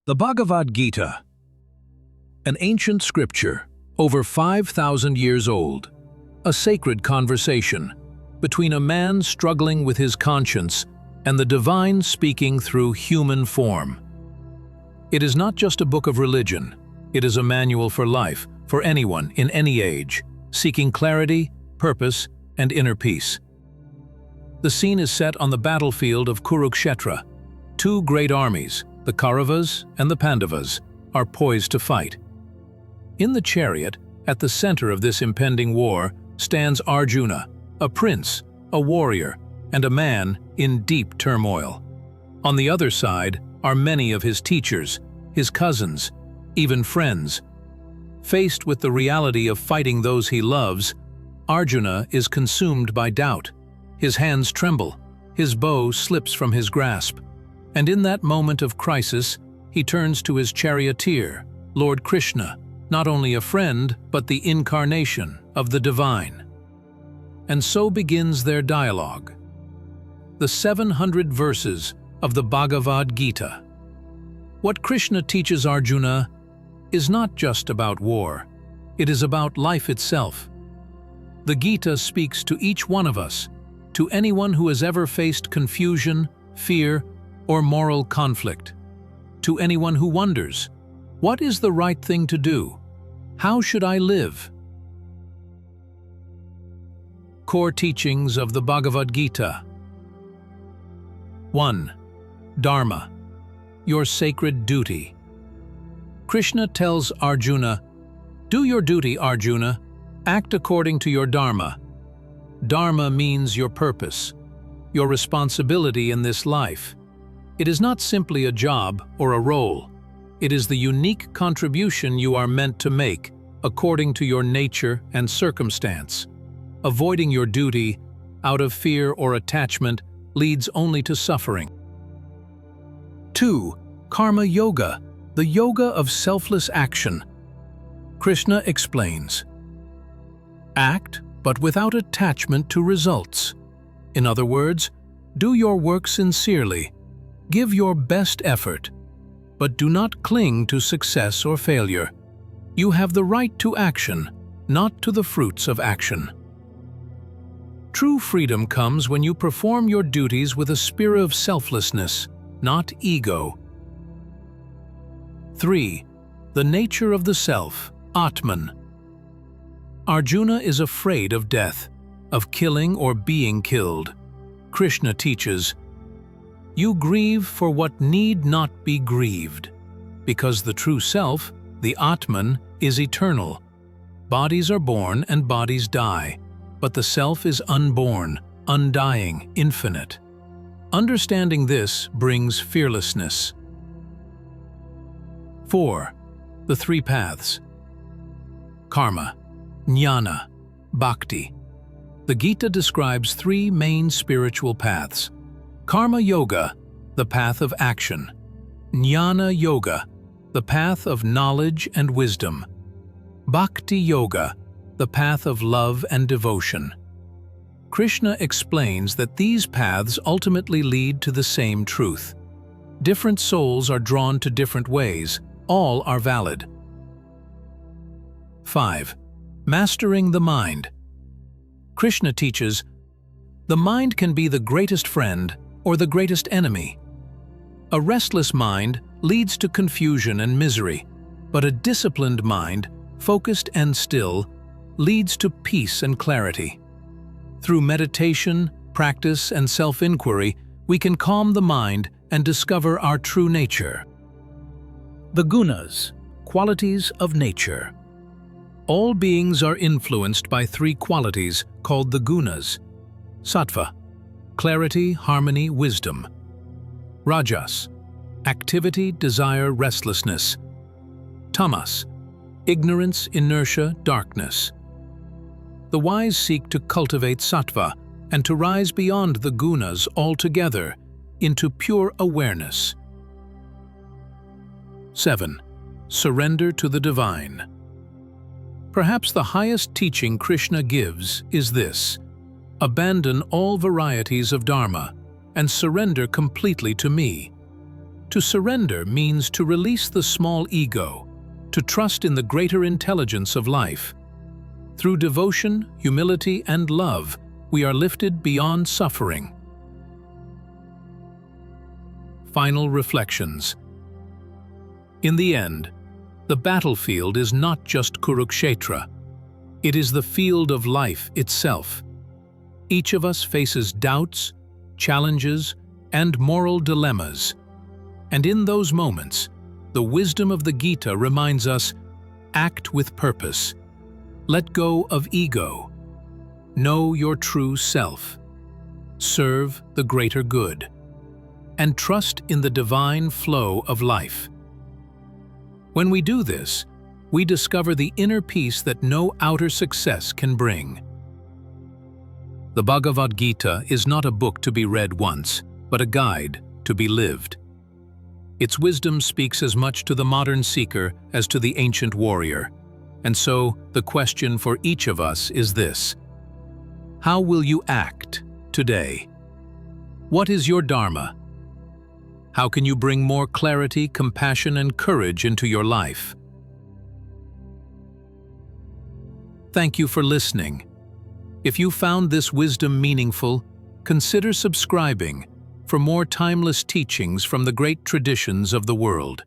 The Bhagavad Gita, an ancient scripture, over 5,000 years old, a sacred conversation between a man struggling with his conscience and the divine speaking through human form. It is not just a book of religion, it is a manual for life, for anyone in any age, seeking clarity, purpose, and inner peace. The scene is set on the battlefield of Kurukshetra. Two great armies, the Kauravas and the Pandavas, are poised to fight. In the chariot, at the center of this impending war, stands Arjuna, a prince, a warrior, and a man in deep turmoil. On the other side are many of his teachers, his cousins, even friends. Faced with the reality of fighting those he loves, Arjuna is consumed by doubt. His hands tremble, his bow slips from his grasp, and in that moment of crisis, he turns to his charioteer, Lord Krishna, not only a friend, but the incarnation of the divine. And so begins their dialogue. The 700 verses of the Bhagavad Gita. What Krishna teaches Arjuna is not just about war, it is about life itself. The Gita speaks to each one of us, to anyone who has ever faced confusion, fear, or moral conflict. To anyone who wonders, what is the right thing to do? How should I live? Core teachings of the Bhagavad Gita. 1. Dharma, your sacred duty. Krishna tells Arjuna, "Do your duty, Arjuna. Act according to your Dharma." Dharma means your purpose, your responsibility in this life. It is not simply a job or a role. It is the unique contribution you are meant to make according to your nature and circumstance. Avoiding your duty out of fear or attachment leads only to suffering. 2. Karma Yoga, the yoga of selfless action. Krishna explains, act, but without attachment to results. In other words, do your work sincerely, give your best effort, but do not cling to success or failure. You have the right to action, not to the fruits of action. True freedom comes when you perform your duties with a spirit of selflessness, not ego. 3. The nature of the self, Atman. Arjuna is afraid of death, of killing or being killed. Krishna teaches, you grieve for what need not be grieved, because the true self, the Atman, is eternal. Bodies are born and bodies die, but the self is unborn, undying, infinite. Understanding this brings fearlessness. 4. The three paths. Karma, Jnana, Bhakti. The Gita describes three main spiritual paths. Karma Yoga, the path of action. Jnana Yoga, the path of knowledge and wisdom. Bhakti Yoga, the path of love and devotion. Krishna explains that these paths ultimately lead to the same truth. Different souls are drawn to different ways, all are valid. 5. Mastering the mind. Krishna teaches, the mind can be the greatest friend or the greatest enemy. A restless mind leads to confusion and misery, but a disciplined mind, focused and still, leads to peace and clarity. Through meditation, practice, and self-inquiry, we can calm the mind and discover our true nature. The Goonas, qualities of nature. All beings are influenced by three qualities called the Goonas. Sattva, clarity, harmony, wisdom. Rajas, activity, desire, restlessness. Tamas, ignorance, inertia, darkness. The wise seek to cultivate sattva and to rise beyond the gunas altogether into pure awareness. 7. Surrender to the divine. Perhaps the highest teaching Krishna gives is this: abandon all varieties of Dharma and surrender completely to me. To surrender means to release the small ego, to trust in the greater intelligence of life. Through devotion, humility, and love, we are lifted beyond suffering. Final reflections. In the end, the battlefield is not just Kurukshetra. It is the field of life itself. Each of us faces doubts, challenges, and moral dilemmas. And in those moments, the wisdom of the Gita reminds us, act with purpose. Let go of ego. Know your true self. Serve the greater good. And trust in the divine flow of life. When we do this, we discover the inner peace that no outer success can bring. The Bhagavad Gita is not a book to be read once, but a guide to be lived. Its wisdom speaks as much to the modern seeker as to the ancient warrior. And so, the question for each of us is this: how will you act today? What is your Dharma? How can you bring more clarity, compassion, and courage into your life? Thank you for listening. If you found this wisdom meaningful, consider subscribing for more timeless teachings from the great traditions of the world.